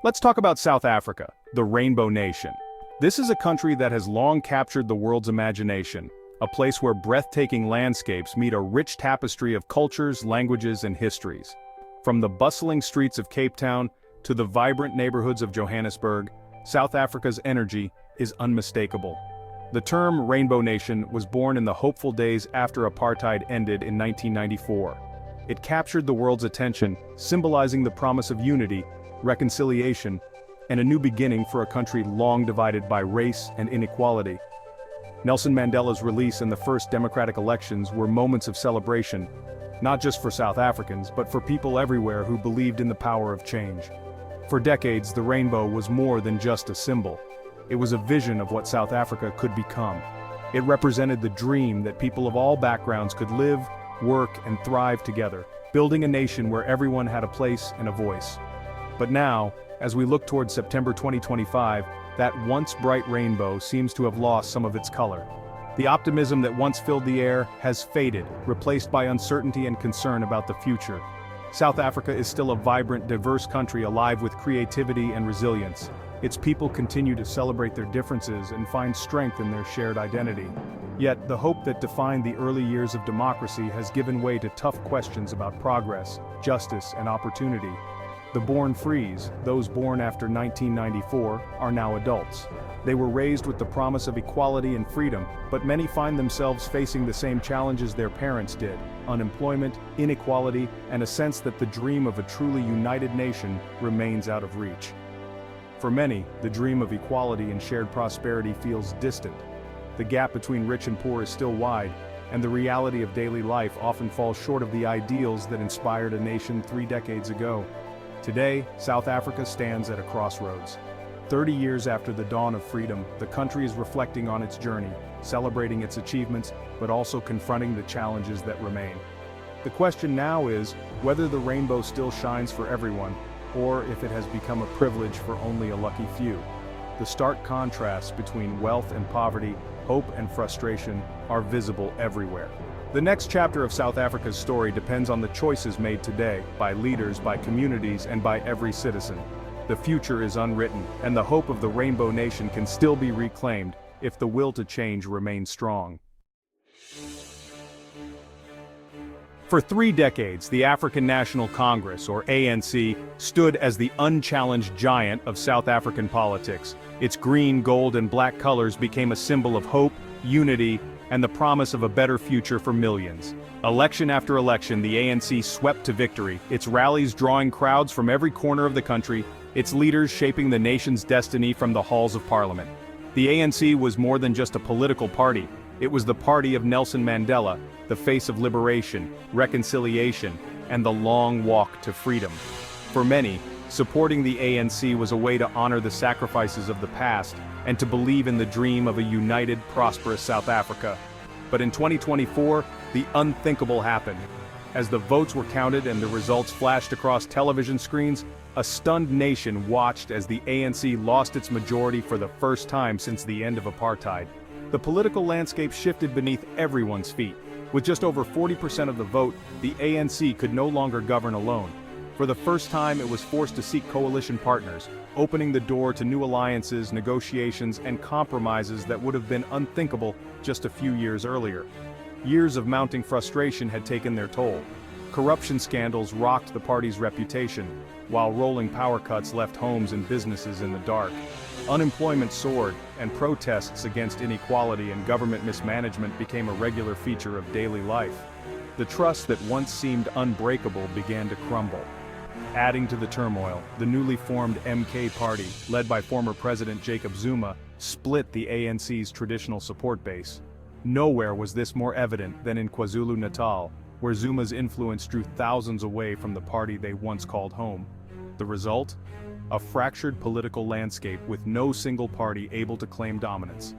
Let's talk about South Africa, the Rainbow Nation. This is a country that has long captured the world's imagination, a place where breathtaking landscapes meet a rich tapestry of cultures, languages, and histories. From the bustling streets of Cape Town to the vibrant neighborhoods of Johannesburg, South Africa's energy is unmistakable. The term Rainbow Nation was born in the hopeful days after apartheid ended in 1994. It captured the world's attention, symbolizing the promise of unity, reconciliation, and a new beginning for a country long divided by race and inequality. Nelson Mandela's release and the first democratic elections were moments of celebration, not just for South Africans, but for people everywhere who believed in the power of change. For decades, the rainbow was more than just a symbol. It was a vision of what South Africa could become. It represented the dream that people of all backgrounds could live, work, and thrive together, building a nation where everyone had a place and a voice. But now, as we look towards September 2025, that once bright rainbow seems to have lost some of its color. The optimism that once filled the air has faded, replaced by uncertainty and concern about the future. South Africa is still a vibrant, diverse country alive with creativity and resilience. Its people continue to celebrate their differences and find strength in their shared identity. Yet, the hope that defined the early years of democracy has given way to tough questions about progress, justice, and opportunity. The born frees, those born after 1994, are now adults. They were raised with the promise of equality and freedom, but many find themselves facing the same challenges their parents did: unemployment, inequality, and a sense that the dream of a truly united nation remains out of reach. For many, the dream of equality and shared prosperity feels distant. The gap between rich and poor is still wide, and the reality of daily life often falls short of the ideals that inspired a nation 3 decades ago. Today, South Africa stands at a crossroads. 30 years after the dawn of freedom, the country is reflecting on its journey, celebrating its achievements, but also confronting the challenges that remain. The question now is whether the rainbow still shines for everyone, or if it has become a privilege for only a lucky few. The stark contrasts between wealth and poverty, hope and frustration, are visible everywhere. The next chapter of South Africa's story depends on the choices made today, by leaders, by communities, and by every citizen. The future is unwritten, and the hope of the Rainbow Nation can still be reclaimed, if the will to change remains strong. For 3 decades, the African National Congress, or ANC, stood as the unchallenged giant of South African politics. Its green, gold, and black colors became a symbol of hope, unity, and the promise of a better future for millions. Election after election, the ANC swept to victory, its rallies drawing crowds from every corner of the country, its leaders shaping the nation's destiny from the halls of parliament. The ANC was more than just a political party. It was the party of Nelson Mandela, the face of liberation, reconciliation, and the long walk to freedom. For many, supporting the ANC was a way to honor the sacrifices of the past and to believe in the dream of a united, prosperous South Africa. But in 2024, the unthinkable happened. As the votes were counted and the results flashed across television screens, a stunned nation watched as the ANC lost its majority for the first time since the end of apartheid. The political landscape shifted beneath everyone's feet. With just over 40% of the vote, the ANC could no longer govern alone. For the first time, it was forced to seek coalition partners, opening the door to new alliances, negotiations, and compromises that would have been unthinkable just a few years earlier. Years of mounting frustration had taken their toll. Corruption scandals rocked the party's reputation, while rolling power cuts left homes and businesses in the dark. Unemployment soared, and protests against inequality and government mismanagement became a regular feature of daily life. The trust that once seemed unbreakable began to crumble. Adding to the turmoil, the newly formed MK party, led by former President Jacob Zuma, split the ANC's traditional support base. Nowhere was this more evident than in KwaZulu-Natal, where Zuma's influence drew thousands away from the party they once called home. The result? A fractured political landscape with no single party able to claim dominance.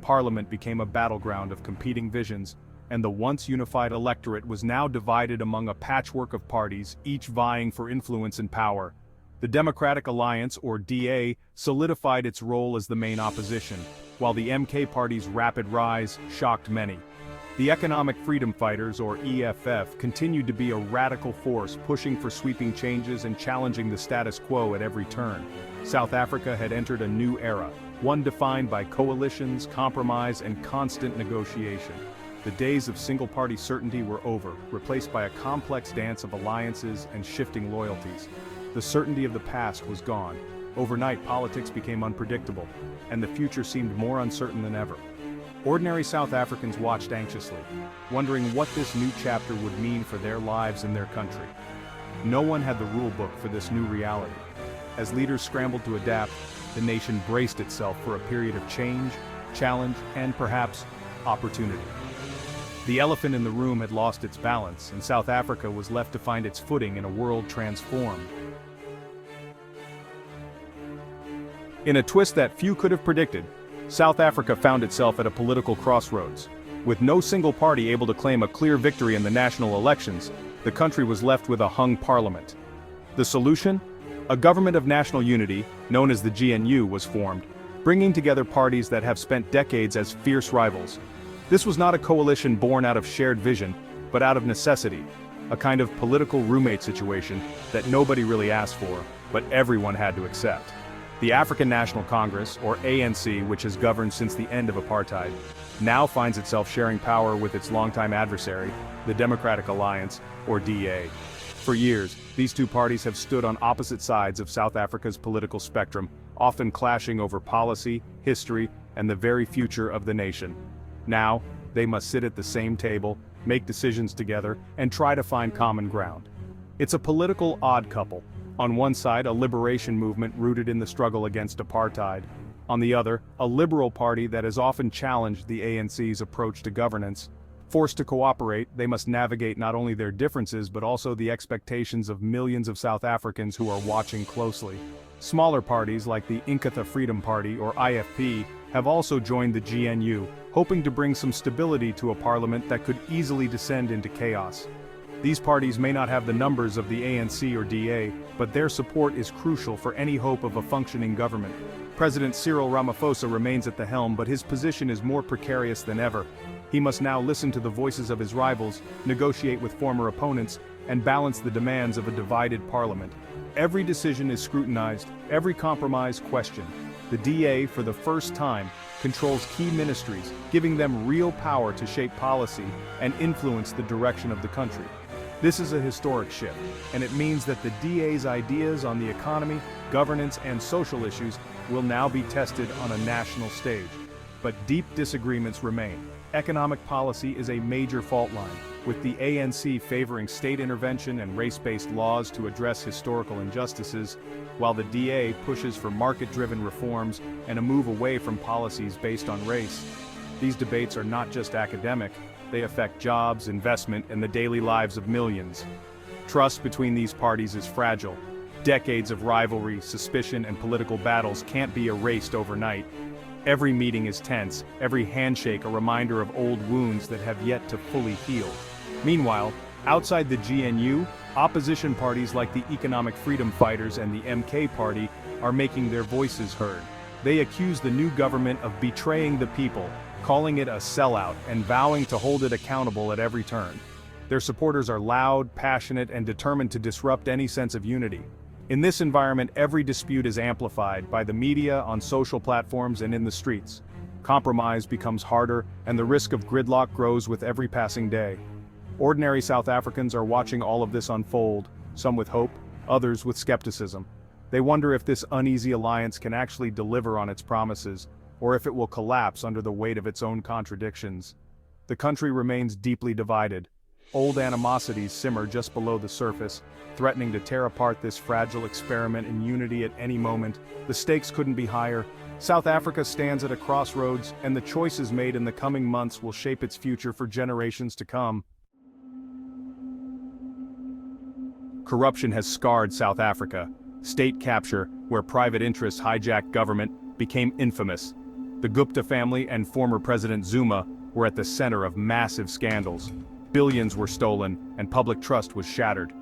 Parliament became a battleground of competing visions, and the once unified electorate was now divided among a patchwork of parties, each vying for influence and power. The Democratic Alliance, or DA, solidified its role as the main opposition, while the MK party's rapid rise shocked many. The Economic Freedom Fighters, or EFF, continued to be a radical force pushing for sweeping changes and challenging the status quo at every turn. South Africa had entered a new era, one defined by coalitions, compromise, and constant negotiation. The days of single-party certainty were over, replaced by a complex dance of alliances and shifting loyalties. The certainty of the past was gone. Overnight, politics became unpredictable, and the future seemed more uncertain than ever. Ordinary South Africans watched anxiously, wondering what this new chapter would mean for their lives and their country. No one had the rule book for this new reality. As leaders scrambled to adapt, the nation braced itself for a period of change, challenge, and perhaps opportunity. The elephant in the room had lost its balance, and South Africa was left to find its footing in a world transformed. In a twist that few could have predicted, South Africa found itself at a political crossroads. With no single party able to claim a clear victory in the national elections, the country was left with a hung parliament. The solution? A government of national unity, known as the GNU, was formed, bringing together parties that have spent decades as fierce rivals. This was not a coalition born out of shared vision, but out of necessity, a kind of political roommate situation that nobody really asked for, but everyone had to accept. The African National Congress, or ANC, which has governed since the end of apartheid, now finds itself sharing power with its longtime adversary, the Democratic Alliance, or DA. For years, these two parties have stood on opposite sides of South Africa's political spectrum, often clashing over policy, history, and the very future of the nation. Now, they must sit at the same table, make decisions together, and try to find common ground. It's a political odd couple. On one side, a liberation movement rooted in the struggle against apartheid. On the other, a liberal party that has often challenged the ANC's approach to governance. Forced to cooperate, they must navigate not only their differences but also the expectations of millions of South Africans who are watching closely. Smaller parties like the Inkatha Freedom Party, or IFP, have also joined the GNU, hoping to bring some stability to a parliament that could easily descend into chaos. These parties may not have the numbers of the ANC or DA, but their support is crucial for any hope of a functioning government. President Cyril Ramaphosa remains at the helm, but his position is more precarious than ever. He must now listen to the voices of his rivals, negotiate with former opponents, and balance the demands of a divided parliament. Every decision is scrutinized, every compromise questioned. The DA, for the first time, controls key ministries, giving them real power to shape policy and influence the direction of the country. This is a historic shift, and it means that the DA's ideas on the economy, governance, and social issues will now be tested on a national stage. But deep disagreements remain. Economic policy is a major fault line, with the ANC favoring state intervention and race-based laws to address historical injustices, while the DA pushes for market-driven reforms and a move away from policies based on race. These debates are not just academic. They affect jobs, investment, and the daily lives of millions. Trust between these parties is fragile. Decades of rivalry, suspicion, and political battles can't be erased overnight. Every meeting is tense, every handshake a reminder of old wounds that have yet to fully heal. Meanwhile, outside the GNU, opposition parties like the Economic Freedom Fighters and the MK Party are making their voices heard. They accuse the new government of betraying the people, calling it a sellout and vowing to hold it accountable at every turn. Their supporters are loud, passionate, and determined to disrupt any sense of unity. In this environment, every dispute is amplified by the media, on social platforms, and in the streets. Compromise becomes harder, and the risk of gridlock grows with every passing day. Ordinary South Africans are watching all of this unfold, some with hope, others with skepticism. They wonder if this uneasy alliance can actually deliver on its promises, or if it will collapse under the weight of its own contradictions. The country remains deeply divided. Old animosities simmer just below the surface, threatening to tear apart this fragile experiment in unity at any moment. The stakes couldn't be higher. South Africa stands at a crossroads, and the choices made in the coming months will shape its future for generations to come. Corruption has scarred South Africa. State capture, where private interests hijacked government, became infamous. The Gupta family and former President Zuma were at the center of massive scandals. Billions were stolen, and public trust was shattered.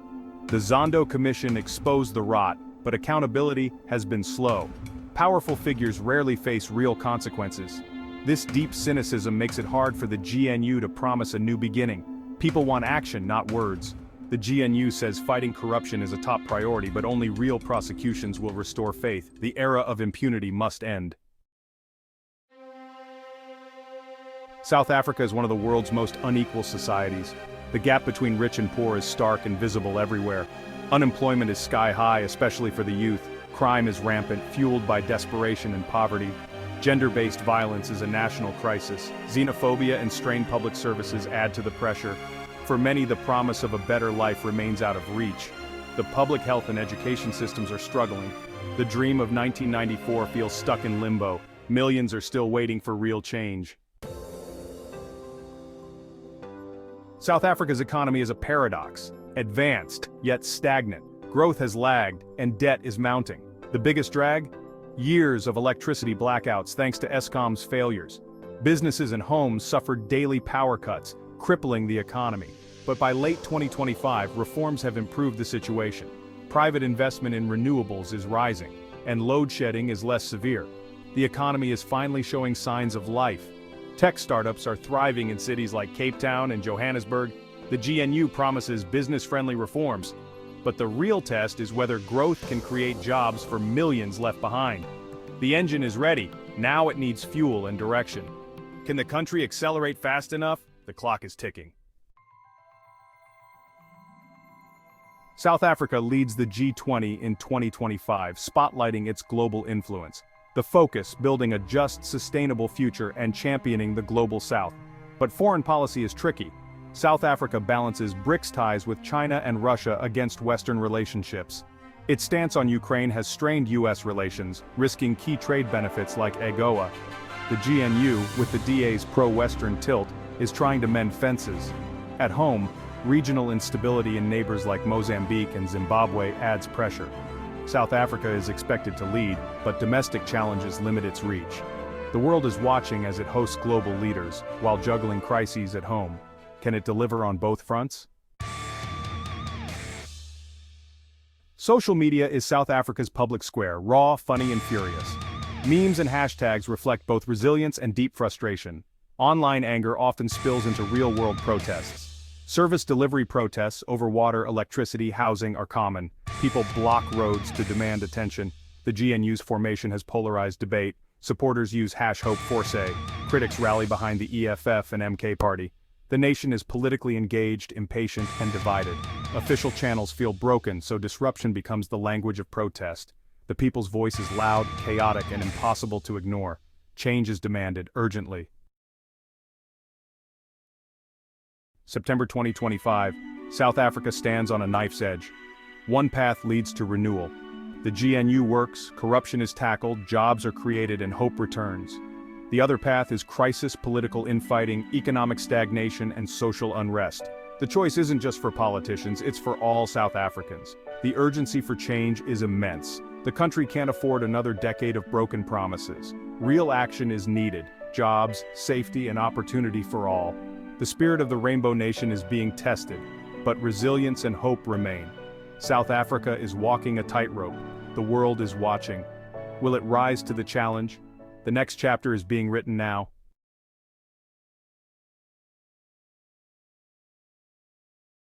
The Zondo Commission exposed the rot, but accountability has been slow. Powerful figures rarely face real consequences. This deep cynicism makes it hard for the GNU to promise a new beginning. People want action, not words. The GNU says fighting corruption is a top priority, but only real prosecutions will restore faith. The era of impunity must end. South Africa is one of the world's most unequal societies. The gap between rich and poor is stark and visible everywhere. Unemployment is sky high, especially for the youth. Crime is rampant, fueled by desperation and poverty. Gender-based violence is a national crisis. Xenophobia and strained public services add to the pressure. For many, the promise of a better life remains out of reach. The public health and education systems are struggling. The dream of 1994 feels stuck in limbo. Millions are still waiting for real change. South Africa's economy is a paradox. Advanced, yet stagnant. Growth has lagged, and debt is mounting. The biggest drag? Years of electricity blackouts thanks to Eskom's failures. Businesses and homes suffered daily power cuts, crippling the economy. But by late 2025, reforms have improved the situation. Private investment in renewables is rising, and load shedding is less severe. The economy is finally showing signs of life. Tech startups are thriving in cities like Cape Town and Johannesburg. The GNU promises business-friendly reforms. But the real test is whether growth can create jobs for millions left behind. The engine is ready, now it needs fuel and direction. Can the country accelerate fast enough? The clock is ticking. South Africa leads the G20 in 2025, spotlighting its global influence. The focus, building a just, sustainable future and championing the global South. But foreign policy is tricky. South Africa balances BRICS ties with China and Russia against Western relationships. Its stance on Ukraine has strained U.S. relations, risking key trade benefits like AGOA. The GNU, with the DA's pro-Western tilt, is trying to mend fences. At home, regional instability in neighbors like Mozambique and Zimbabwe adds pressure. South Africa is expected to lead, but domestic challenges limit its reach. The world is watching as it hosts global leaders, while juggling crises at home. Can it deliver on both fronts? Social media is South Africa's public square, raw, funny, and furious. Memes and hashtags reflect both resilience and deep frustration. Online anger often spills into real-world protests. Service delivery protests over water, electricity, housing are common. People block roads to demand attention. The GNU's formation has polarized debate. Supporters use #HopeForce. Critics rally behind the EFF and MK party. The nation is politically engaged, impatient, and divided. Official channels feel broken, so disruption becomes the language of protest. The people's voice is loud, chaotic, and impossible to ignore. Change is demanded, urgently. September 2025, South Africa stands on a knife's edge. One path leads to renewal. The GNU works, corruption is tackled, jobs are created, and hope returns. The other path is crisis, political infighting, economic stagnation, and social unrest. The choice isn't just for politicians, it's for all South Africans. The urgency for change is immense. The country can't afford another decade of broken promises. Real action is needed. Jobs, safety, and opportunity for all. The spirit of the Rainbow Nation is being tested, but resilience and hope remain. South Africa is walking a tightrope. The world is watching. Will it rise to the challenge? The next chapter is being written now.